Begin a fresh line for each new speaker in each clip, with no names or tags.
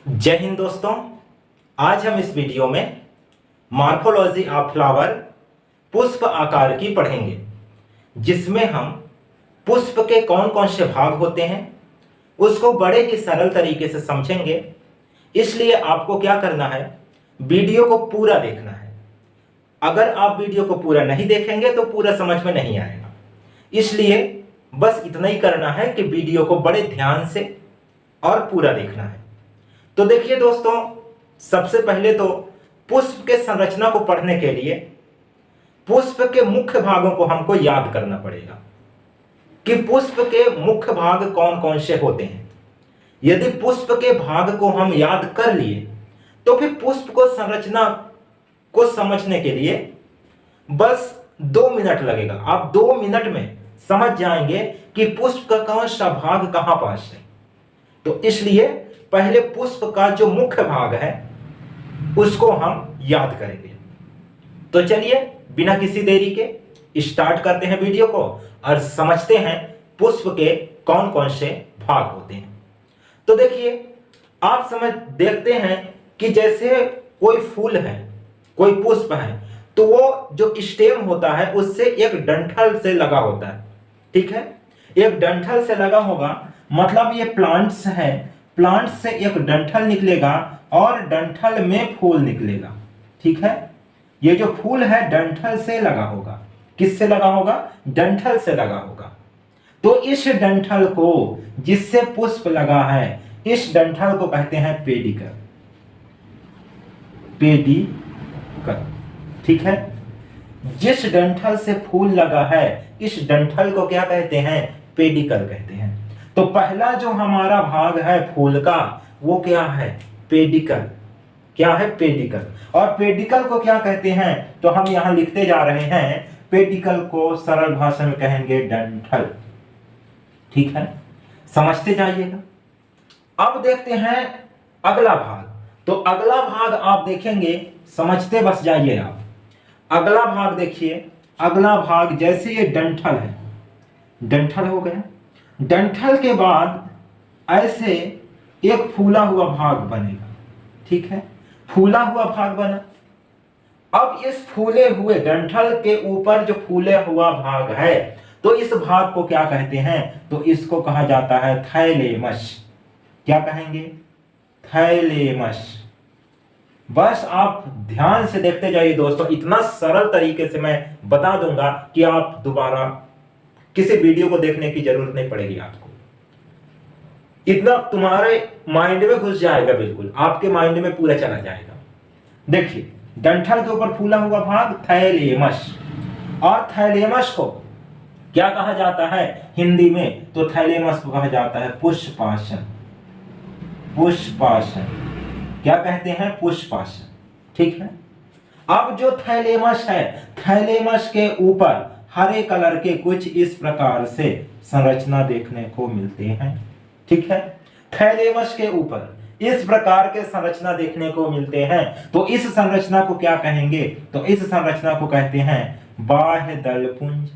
जय हिंद दोस्तों। आज हम इस वीडियो में मॉर्फोलॉजी ऑफ फ्लावर पुष्प आकार की पढ़ेंगे, जिसमें हम पुष्प के कौन कौन से भाग होते हैं उसको बड़े ही सरल तरीके से समझेंगे। इसलिए आपको क्या करना है, वीडियो को पूरा देखना है। अगर आप वीडियो को पूरा नहीं देखेंगे तो पूरा समझ में नहीं आएगा। इसलिए बस इतना ही करना है कि वीडियो को बड़े ध्यान से और पूरा देखना है। तो देखिए दोस्तों, सबसे पहले तो पुष्प के संरचना को पढ़ने के लिए पुष्प के मुख्य भागों को हमको याद करना पड़ेगा कि पुष्प के मुख्य भाग कौन कौन से होते हैं। यदि पुष्प के भाग को हम याद कर लिए तो फिर पुष्प को संरचना को समझने के लिए बस 2 मिनट लगेगा। आप 2 मिनट में समझ जाएंगे कि पुष्प का कौन सा भाग कहां पास है। तो इसलिए पहले पुष्प का जो मुख्य भाग है उसको हम याद करेंगे। तो चलिए बिना किसी देरी के स्टार्ट करते हैं वीडियो को और समझते हैं पुष्प के कौन कौन से भाग होते हैं। तो देखिए, आप देखते हैं कि जैसे कोई फूल है, कोई पुष्प है, तो वो जो स्टेम होता है उससे एक डंठल से लगा होता है। ठीक है, एक डंठल से लगा होगा, मतलब ये प्लांट्स है, प्लांट से एक डंठल निकलेगा और डंठल में फूल निकलेगा। ठीक है, ये जो फूल है डंठल से लगा होगा। किससे लगा होगा? डंठल से लगा होगा। तो इस डंठल को, जिससे पुष्प लगा है, इस डंठल को कहते हैं पेडिकल। पेडिकल, ठीक है। जिस डंठल से फूल लगा है इस डंठल को क्या कहते हैं? पेडिकल कहते हैं। तो पहला जो हमारा भाग है फूल का वो क्या है? पेडिकल। क्या है? पेडिकल। और पेडिकल को क्या कहते हैं? तो हम यहां लिखते जा रहे हैं, पेडिकल को सरल भाषा में कहेंगे डंठल। ठीक है, समझते जाइएगा। अब देखते हैं अगला भाग। तो अगला भाग आप देखेंगे, समझते बस जाइए आप। अगला भाग देखिए, अगला भाग जैसे ये डंठल है, डंठल हो गया। डंठल के बाद ऐसे एक फूला हुआ भाग बनेगा। ठीक है, फूला हुआ भाग बना। अब इस फूले हुए डंठल के ऊपर जो फूले हुआ भाग है, तो इस भाग को क्या कहते हैं? तो इसको कहा जाता है थाइलेमस। क्या कहेंगे? थाइलेमस। बस आप ध्यान से देखते जाइए दोस्तों, इतना सरल तरीके से मैं बता दूंगा कि आप दोबारा किसी वीडियो को देखने की जरूरत नहीं पड़ेगी आपको। इतना तुम्हारे माइंड में घुस जाएगा, बिल्कुल आपके माइंड में पूरा चला जाएगा। देखिए, डंठल के ऊपर फूला हुआ भाग थाइलेमस। और थाइलेमस को क्या कहा जाता है हिंदी में? तो थाइलेमस को कहा जाता है पुष्पासन। पुष्पासन, क्या कहते हैं? पुष्पासन। ठीक है। अब जो थाइलेमस है, थाइलेमस के ऊपर हरे कलर के कुछ इस प्रकार से संरचना देखने को मिलते हैं। ठीक है, थाइलेमस के ऊपर इस प्रकार के संरचना देखने को मिलते हैं। तो इस संरचना को क्या कहेंगे? तो इस संरचना को कहते हैं बाह्य दलपुंज।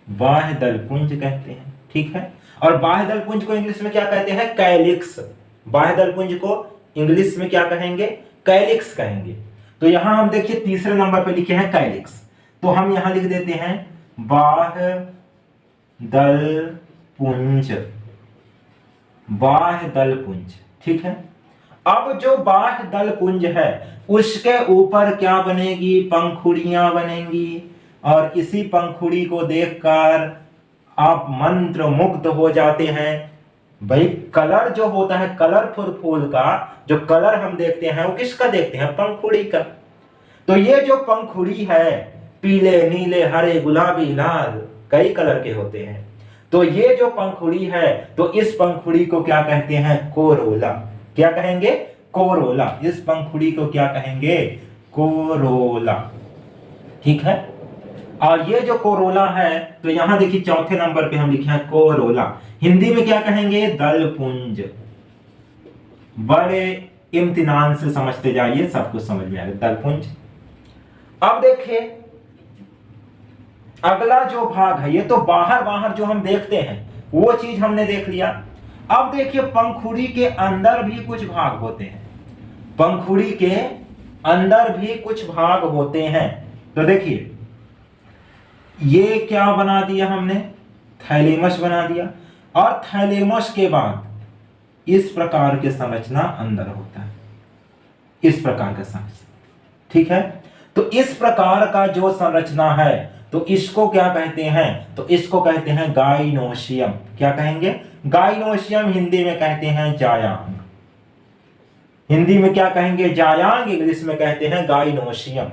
बाह्य दलपुंज कहते हैं। ठीक है, और बाह्य दलपुंज को इंग्लिश में क्या कहते हैं? कैलिक्स। बाह्य दलपुंज को इंग्लिश में क्या कहेंगे? कैलिक्स कहेंगे। तो यहां हम देखिए तीसरे नंबर पे लिखे हैं कैलिक्स, तो हम यहां लिख देते हैं बाह्य दलपुंज। बाह्य दलपुंज। ठीक है, अब जो बाह्य दलपुंज है उसके ऊपर क्या बनेगी? पंखुड़ियां बनेंगी। और इसी पंखुड़ी को देखकर आप मंत्र मुग्ध हो जाते हैं। भाई, कलर जो होता है, कलरफुल फूल का जो कलर हम देखते हैं वो किसका देखते हैं? पंखुड़ी का। तो ये जो पंखुड़ी है, पीले, नीले, हरे, गुलाबी, लाल, कई कलर के होते हैं। तो ये जो पंखुड़ी है, तो इस पंखुड़ी को क्या कहते हैं? कोरोला। क्या कहेंगे? कोरोला। इस पंखुड़ी को क्या कहेंगे? कोरोला। ठीक है, और ये जो कोरोला है, तो यहां देखिए चौथे नंबर पे हम लिखे हैं कोरोला। हिंदी में क्या कहेंगे? दलपुंज। बड़े इम्तिनान से समझते जाइए, सब कुछ समझ में आएगा। दलपुंज। अब देखिए अगला जो भाग है, ये तो बाहर बाहर जो हम देखते हैं वो चीज हमने देख लिया। अब देखिए पंखुड़ी के अंदर भी कुछ भाग होते हैं, पंखुड़ी के अंदर भी कुछ भाग होते हैं। तो देखिए ये क्या बना दिया हमने, थैलेमस बना दिया, और थैलेमस के बाद इस प्रकार के संरचना अंदर होता है, इस प्रकार का संरचना, ठीक है। तो इस प्रकार का जो संरचना है तो इसको क्या कहते हैं, तो इसको कहते हैं गाइनोसियम। क्या कहेंगे, गाइनोसियम। हिंदी में कहते हैं जायांग, हिंदी में क्या कहेंगे, जायांग, इंग्लिश में कहते हैं गाइनोसियम।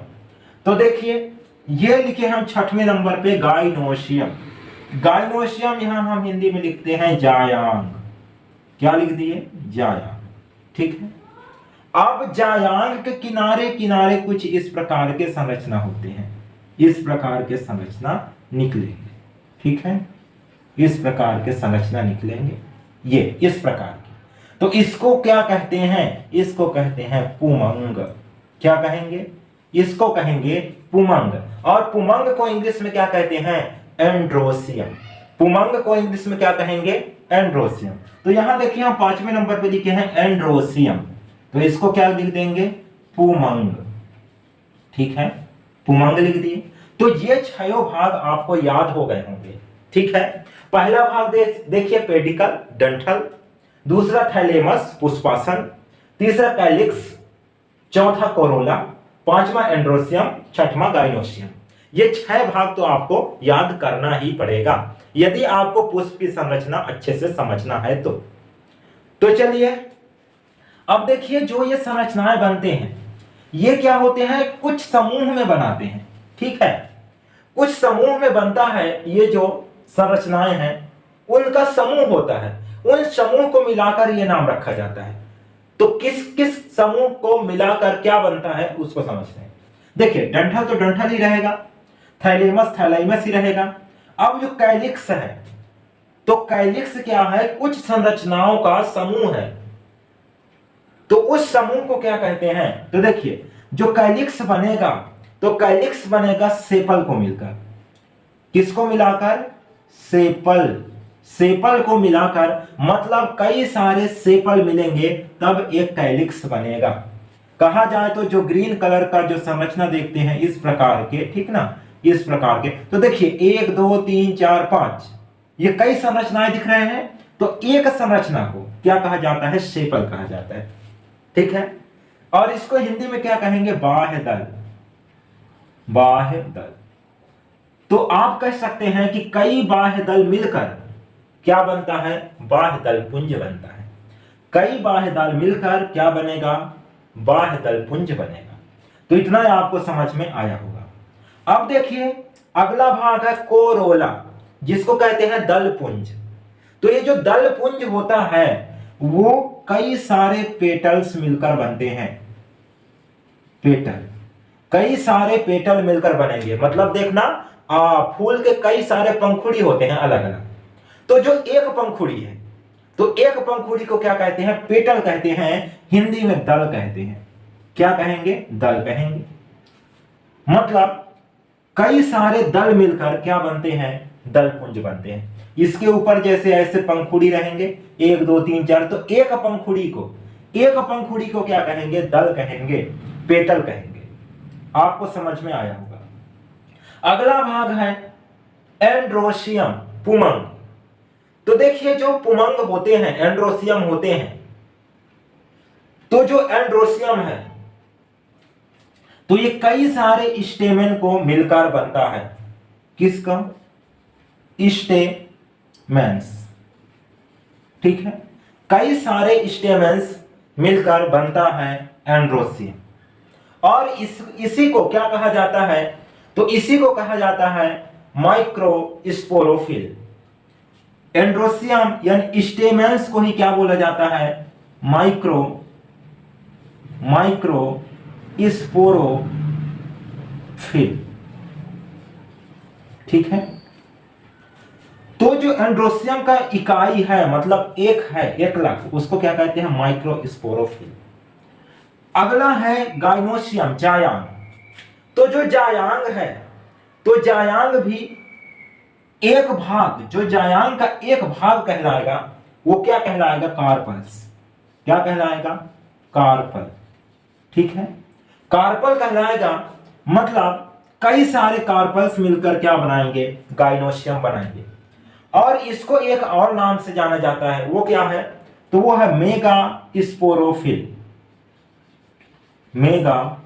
तो देखिए ये लिखे हम 6वें नंबर पे गाइनोसियम, गाइनोसियम यहां हम हिंदी में लिखते हैं जायांग। क्या लिख दिए, जायांग, ठीक है। अब जायांग के किनारे किनारे कुछ इस प्रकार के संरचना होते हैं, इस प्रकार के संरचना निकलेंगे, ठीक है, इस प्रकार के संरचना निकलेंगे, ये इस प्रकार की। तो इसको क्या कहते हैं, इसको कहते हैं पुमंग। क्या कहेंगे, इसको कहेंगे पुमंग। और पुमंग को इंग्लिश में क्या कहते हैं, एंड्रोसियम। पुमंग को इंग्लिश में क्या कहेंगे, एंड्रोसियम। तो यहां देखिए हम 5वें नंबर पे लिखे हैं एंड्रोसियम, तो इसको क्या लिख देंगे, पुमंग, ठीक है, पुमंग लिख दिए। तो ये 6 भाग आपको याद हो गए होंगे, ठीक है। पहला भाग देखिए पेडिकल, डंठल, दूसरा थैलेमस, पुष्पासन, तीसरा कैलिक्स, चौथा कोरोला, 5वां एंड्रोसियम, 6वां गाइनोसियम। ये 6 भाग तो आपको याद करना ही पड़ेगा यदि आपको पुष्प की संरचना अच्छे से समझना है तो चलिए अब देखिए जो ये संरचनाएं बनते हैं ये क्या होते हैं, कुछ समूह में बनाते हैं, ठीक है। कुछ समूह में बनता है, ये जो संरचनाएं हैं उनका समूह होता है, उन समूह को मिलाकर ये नाम रखा जाता है। तो किस किस समूह को मिलाकर क्या बनता है उसको समझते हैं। देखिए डंठल तो डंठल ही रहेगा, थैलेमस थैलेमस ही रहेगा। अब जो कैलिक्स है तो कैलिक्स क्या है, कुछ संरचनाओं का समूह है, तो उस समूह को क्या कहते हैं। तो देखिए जो कैलिक्स बनेगा तो कैलिक्स बनेगा सेपल को मिलकर, किसको मिलाकर, सेपल, सेपल को मिलाकर, मतलब कई सारे सेपल मिलेंगे तब एक कैलिक्स बनेगा। कहा जाए तो जो ग्रीन कलर का जो संरचना देखते हैं इस प्रकार के, ठीक ना, इस प्रकार के। तो देखिए 1 2 3 4 5 ये कई संरचनाएं दिख रहे हैं, तो एक संरचना को क्या कहा जाता है, सेपल कहा जाता है, ठीक है। और इसको हिंदी में क्या कहेंगे, बाह्य दल, बाह्य दल। तो आप कह सकते हैं कि कई बाह्य दल मिलकर क्या बनता है, बाह्य दल पुंज बनता है। कई बाह्य दल मिलकर क्या बनेगा, बाह्य दल पुंज बनेगा। तो इतना आपको समझ में आया होगा। अब देखिए अगला भाग है कोरोला, जिसको कहते हैं दल पुंज। तो ये जो दल पुंज होता है वो कई सारे पेटल्स मिलकर बनते हैं, पेटल, कई सारे पेटल मिलकर बनेंगे। मतलब देखना फूल के कई सारे पंखुड़ी होते हैं अलग अलग, तो जो एक पंखुड़ी है तो एक पंखुड़ी को क्या कहते हैं, पेटल कहते हैं, हिंदी में दल कहते हैं। क्या कहेंगे, दल कहेंगे। मतलब कई सारे दल मिलकर क्या बनते हैं, दल पुंज बनते हैं। इसके ऊपर जैसे ऐसे पंखुड़ी रहेंगे 1 2 3 4, तो एक पंखुड़ी को क्या कहेंगे, दल कहेंगे, पेटल कहेंगे। आपको समझ में आया होगा। अगला भाग है एंड्रोसियम, पुमंग। तो देखिए जो पुमंग होते हैं, एंड्रोसियम होते हैं, तो जो एंड्रोसियम है तो ये कई सारे स्टेमेन को मिलकर बनता है। किसका, स्टेमेंस, ठीक है, कई सारे स्टेमेंस मिलकर बनता है एंड्रोसियम। और इसी को क्या कहा जाता है, तो इसी को कहा जाता है माइक्रोस्पोरोफिल। एंड्रोसियम यानी स्टेमेंस को ही क्या बोला जाता है, माइक्रोस्पोरोफिल, ठीक है। तो जो एंड्रोसियम का इकाई है, मतलब एक है, 1 लाख, उसको क्या कहते हैं, माइक्रोस्पोरोफिल। अगला है गाइनोसियम, जायांग। तो जो जायांग है तो जायांग भी एक भाग, जो जायांग का एक भाग कहलाएगा वो क्या कहलाएगा? कार्पल्स। क्या कहलाएगा? कार्पल। ठीक है, कार्पल कहलाएगा। मतलब कई सारे कार्पल्स मिलकर क्या बनाएंगे? गाइनोशियम बनाएंगे। और इसको एक और नाम से जाना जाता है, वो क्या है? तो वो है मेगा स्पोरोफिल। Mega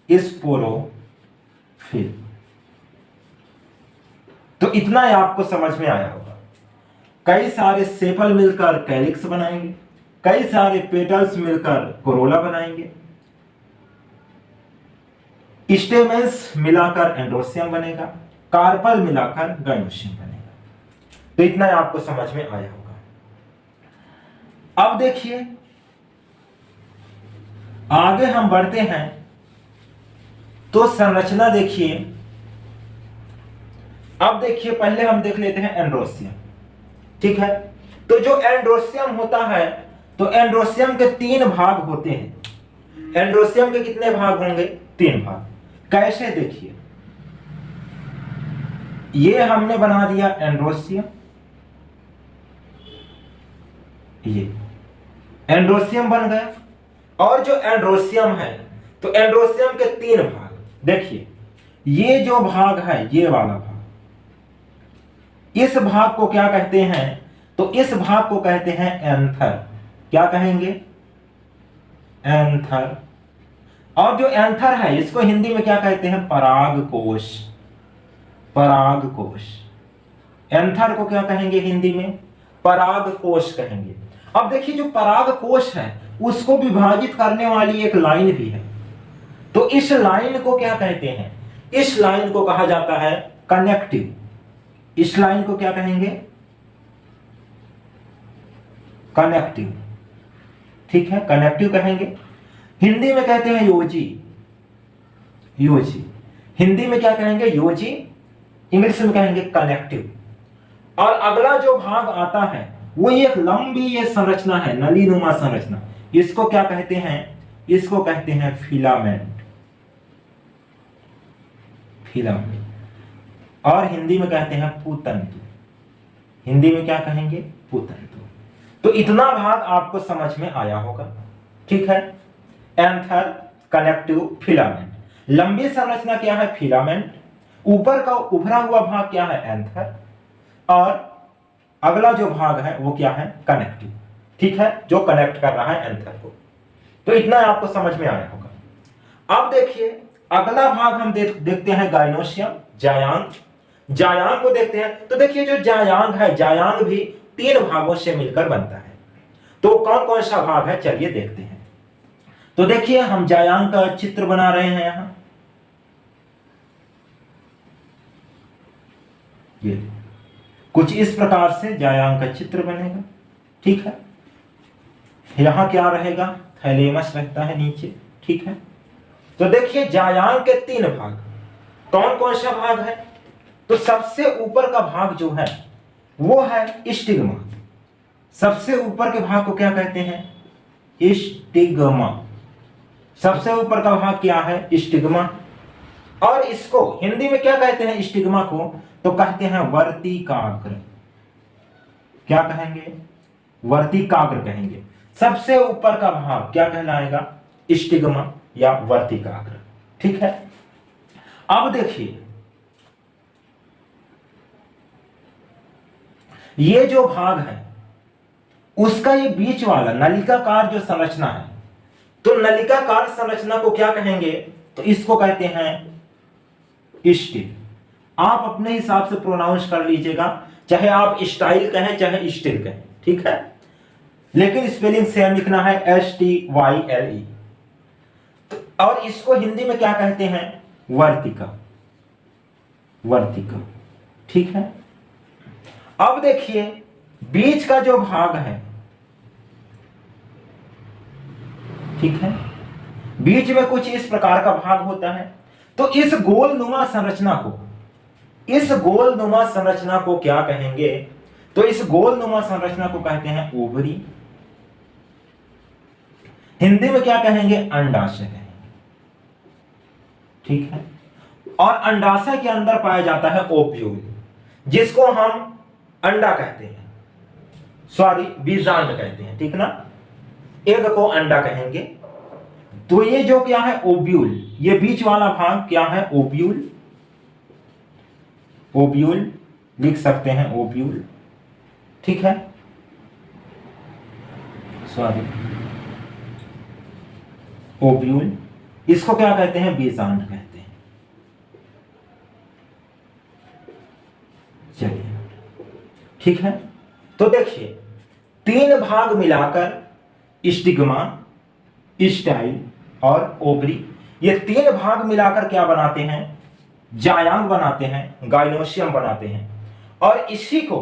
sporophyll. तो इतना ही आपको समझ में आया होगा। कई सारे सेपल मिलकर कैलिक्स बनाएंगे, कई सारे पेटल्स मिलकर कोरोला बनाएंगे, स्टेमेंस मिलाकर एंड्रोसियम बनेगा, कार्पल मिलाकर गाइनोशियम बनेगा। तो इतना ही आपको समझ में आया होगा। अब देखिए आगे हम बढ़ते हैं तो संरचना देखिए। अब देखिए पहले हम देख लेते हैं एंड्रोसियम। ठीक है, तो जो एंड्रोसियम होता है, तो एंड्रोसियम के 3 भाग होते हैं। एंड्रोसियम के कितने भाग होंगे? 3 भाग। कैसे? देखिए, ये हमने बना दिया एंड्रोसियम, ये एंड्रोसियम बन गया। और जो एंड्रोसियम है, तो एंड्रोसियम के 3 भाग। देखिए, ये जो भाग है, ये वाला भाग, इस भाग को क्या कहते हैं? तो इस भाग को कहते हैं एंथर। क्या कहेंगे? एंथर। और जो एंथर है, इसको हिंदी में क्या कहते हैं? परागकोश। परागकोश। एंथर को क्या कहेंगे हिंदी में? परागकोश कहेंगे। अब देखिए, जो परागकोश है उसको विभाजित करने वाली एक लाइन भी है। तो इस लाइन को क्या कहते हैं? इस लाइन को कहा जाता है कनेक्टिव। इस लाइन को क्या कहेंगे? कनेक्टिव। ठीक है, कनेक्टिव कहेंगे। हिंदी में कहते हैं योजी। योजी हिंदी में क्या कहेंगे? योजी। इंग्लिश में कहेंगे कनेक्टिव। और अगला जो भाग आता है वो एक लंबी ये संरचना है, नलीनुमा संरचना। इसको क्या कहते हैं? इसको कहते हैं फिलामेंट। फिलामेंट। और हिंदी में कहते हैं पूतंतु। हिंदी में क्या कहेंगे? पूतंतु। तो इतना भाग आपको समझ में आया होगा। ठीक है, एंथर, कनेक्टिव, फिलामेंट। लंबी संरचना क्या है? फिलामेंट। ऊपर का उभरा हुआ भाग क्या है? एंथर। और अगला जो भाग है वो क्या है? कनेक्टिव। ठीक है, जो कनेक्ट कर रहा है एंथर को। तो इतना आपको समझ में आया होगा। अब देखिए अगला भाग हम देखते हैं गाइनोशियम, जायांग। जायांग को देखते हैं। तो देखिए जो जायांग है, जायांग भी 3 भागों से मिलकर बनता है। तो कौन कौन सा भाग है? चलिए देखते हैं। तो देखिए हम जायांग का चित्र बना रहे हैं यहां। ये कुछ इस प्रकार से जायांग का चित्र बनेगा। ठीक है, यहां क्या रहेगा? थैलेमस रहता है नीचे। ठीक है, तो देखिए जायांग के 3 भाग। कौन कौन सा भाग है? तो सबसे ऊपर का भाग जो है वो है स्टिग्मा। सबसे ऊपर के भाग को क्या कहते हैं? स्टिग्मा। सबसे ऊपर का भाग क्या है? स्टिग्मा। और इसको हिंदी में क्या कहते हैं? स्टिग्मा को तो कहते हैं वर्तिकाग्र। क्या कहेंगे? वर्तिकाग्र कहेंगे। सबसे ऊपर का भाग क्या कहलाएगा? स्टिग्मा या वर्तिकाग्र। ठीक है, अब देखिए ये जो भाग है उसका ये बीच वाला नलिकाकार जो संरचना है, तो नलिकाकार संरचना को क्या कहेंगे? तो इसको कहते हैं स्टिल। आप अपने हिसाब से प्रोनाउंस कर लीजिएगा, चाहे आप स्टाइल कहें चाहे स्टिल कहें। ठीक है, लेकिन स्पेलिंग सेम लिखना है, STYLE। तो और इसको हिंदी में क्या कहते हैं? वर्तिका। वर्तिका। ठीक है, अब देखिए बीच का जो भाग है, ठीक है, बीच में कुछ इस प्रकार का भाग होता है। तो इस गोलनुमा संरचना को, इस गोलनुमा संरचना को क्या कहेंगे? तो इस गोलनुमा संरचना को कहते हैं ओवरी। हिंदी में क्या कहेंगे? अंडाशय कहेंगे। ठीक है, और अंडाशय के अंदर पाया जाता है ओव्यूल, जिसको हम अंडा कहते हैं। सॉरी बीजांड कहते हैं, ठीक ना। एग को अंडा कहेंगे। तो ये जो क्या है ओव्यूल, ये बीच वाला भाग क्या है ओव्यूल, ओव्यूल लिख सकते हैं ओव्यूल, ठीक है। सॉरी ओव्यूल, इसको क्या कहते हैं बीजांड कहते हैं। चलिए ठीक है। तो देखिए 3 भाग मिलाकर स्टिग्मा, स्टाइल और ओवरी, ये 3 भाग मिलाकर क्या बनाते हैं जायांग बनाते हैं, गाइनोसियम बनाते हैं। और इसी को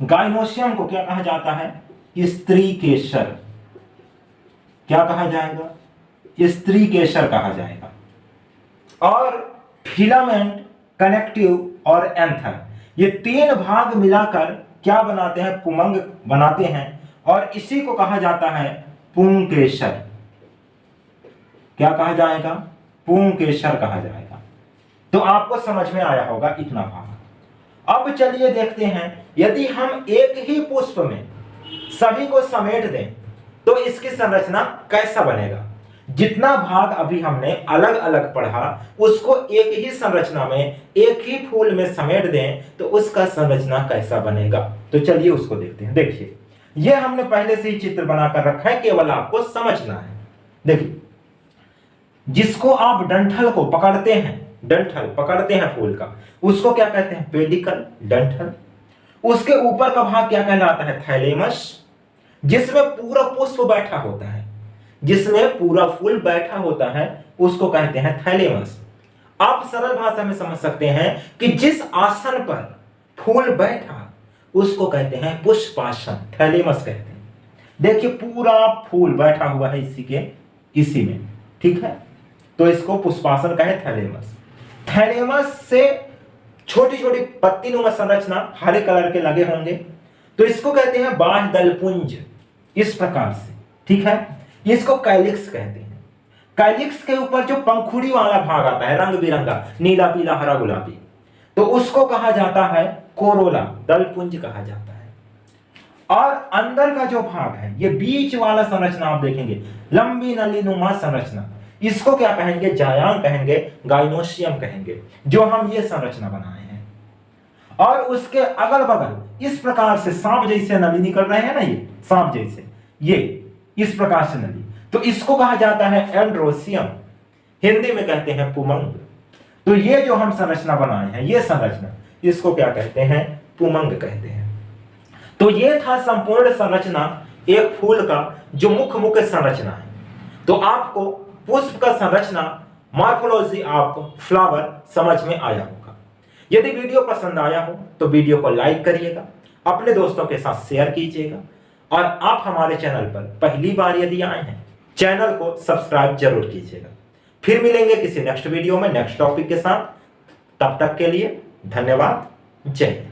गाइनोसियम को क्या कहा जाता है स्त्री केसर, क्या कहा जाएगा स्त्री केसर कहा जाएगा। और फिलामेंट, कनेक्टिव और एंथर, ये 3 भाग मिलाकर क्या बनाते हैं पुमंग बनाते हैं। और इसी को कहा जाता है पुंकेसर, क्या कहा जाएगा पुंकेसर कहा जाएगा। तो आपको समझ में आया होगा इतना भाग। अब चलिए देखते हैं यदि हम एक ही पुष्प में सभी को समेट दें तो इसकी संरचना कैसा बनेगा। जितना भाग अभी हमने अलग अलग पढ़ा उसको एक ही संरचना में, एक ही फूल में समेट दें तो उसका संरचना कैसा बनेगा। तो चलिए उसको देखते हैं। देखिए ये हमने पहले से ही चित्र बनाकर रखा है, केवल आपको समझना है। देखिए जिसको आप डंठल को पकड़ते हैं, डंठल पकड़ते हैं फूल का, उसको क्या कहते हैं पेडिकल, डंठल। उसके ऊपर का भाग क्या कहलाता है थैलेमस, जिसमें पूरा पुष्प बैठा होता है, जिसमें पूरा फूल बैठा होता है उसको कहते हैं थैलेमस। आप सरल भाषा में समझ सकते हैं कि जिस आसन पर फूल बैठा उसको कहते हैं पुष्पासन, थैलेमस कहते हैं। देखिए पूरा फूल बैठा हुआ है इसी में, ठीक है। तो इसको पुष्पासन कहे थैलेमस। थैलेमस से छोटी छोटी पत्तीनुमा संरचना हरे कलर के लगे होंगे, तो इसको कहते हैं बाह्य दलपुंज, इस प्रकार से, ठीक है। इसको कैलिक्स कहते हैं। कैलिक्स के ऊपर जो पंखुड़ी वाला भाग आता है रंग बिरंगा, नीला पीला हरा गुलाबी, तो उसको कहा जाता है कोरोला, दलपुंज कहा जाता है। और अंदर का जो भाग है, ये बीच वाला संरचना आप देखेंगे लंबी नलीनुमा संरचना, इसको क्या कहेंगे जायांग कहेंगे, गाइनोसियम कहेंगे, जो हम ये संरचना बनाए हैं। और उसके अगल बगल इस प्रकार से सांप जैसे नली निकल रहे हैं ना, ये सांप जैसे, ये इस प्रकार से नली, तो इसको कहा जाता है एंड्रोसियम, हिंदी में कहते हैं पुमंग। तो ये जो हम संरचना बनाए हैं, ये संरचना, इसको क्या कहते हैं पुमंग कहते हैं। तो ये था संपूर्ण संरचना एक फूल का जो मुख्य संरचना है। तो आपको पुष्प का संरचना, मॉर्फोलॉजी ऑफ फ्लावर समझ में आया होगा। यदि वीडियो पसंद आया हो तो वीडियो को लाइक करिएगा, अपने दोस्तों के साथ शेयर कीजिएगा। और आप हमारे चैनल पर पहली बार यदि आए हैं, चैनल को सब्सक्राइब जरूर कीजिएगा। फिर मिलेंगे किसी नेक्स्ट वीडियो में नेक्स्ट टॉपिक के साथ। तब तक के लिए धन्यवाद, जय हिंद।